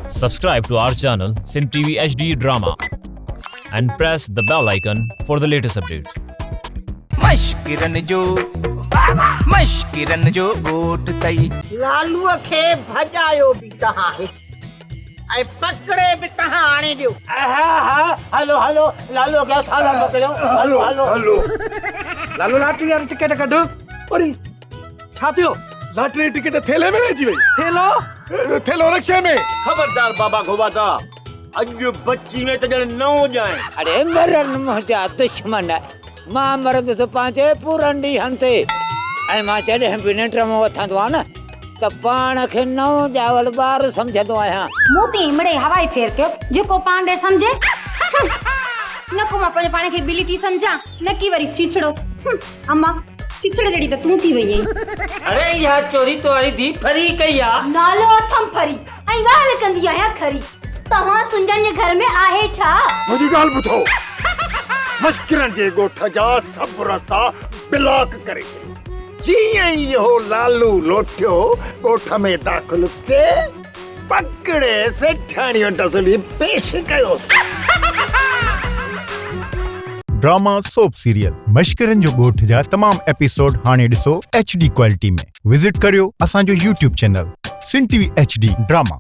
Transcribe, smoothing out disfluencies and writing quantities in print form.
Subscribe to our channel Sin TV HD Drama and press the bell icon for the latest updates. मश्किरन जो गोट तई लालूअ खे भॼायो बि तव्हां ऐं पकड़े बि तव्हां आणे ॾियो। हलो हलो लालूअ खे थाला मोकिलियो। हलो हलो हलो लालू लॉटरी वारी टिकट कढ। अरे छा थियो? लॉटरी टिकट थेले में रहिजी वई। थेलो रिक्शे में। खबरदार बाबा घोबाता, अॼु बच्ची में त ॼण न हुजाए। अरे मरन मुंहिंजा दुश्मन मां मरंदुसि पंहिंजे पूरन ॾींहंनि ते ऐं मां जॾहिं बि निंड में उथंदो आहियां न त पाण खे नओं ॼावल ॿार सम्झंदो आहियां। मूं ते इमड़े हवाई फेर कयो जेको पाण ॾे सम्झे। न को मां पंहिंजे पाण खे बिली थी सम्झां न की वरी छीछड़ो। अम्मा छीछड़ जड़ी त तूं थी वई आहीं। अरे इहा चोरी तोरी दी फरी कई आहे। नालो अथम फरी ऐं ॻाल्हि कंदी आहियां खरी। तव्हां सुंजन जे घर में आहे छा? मुंहिंजी ॻाल्हि ॿुधो। मश्किरन जे ॻोठ जा सभु रस्ता ब्लॉक करे जीअं ई इहो लालू लोटियो ॻोठ में दाख़िल थिए पकड़े सेठाणियो टसली पेश कयोसि। ड्रामा सोप सीरियल मश्किरन जो ॻोठ जा तमाम एपिसोड हाणे ॾिसो HD क्वालिटी में। विजिट करियो असांजो YouTube चैनल सिन TV HD ड्रामा।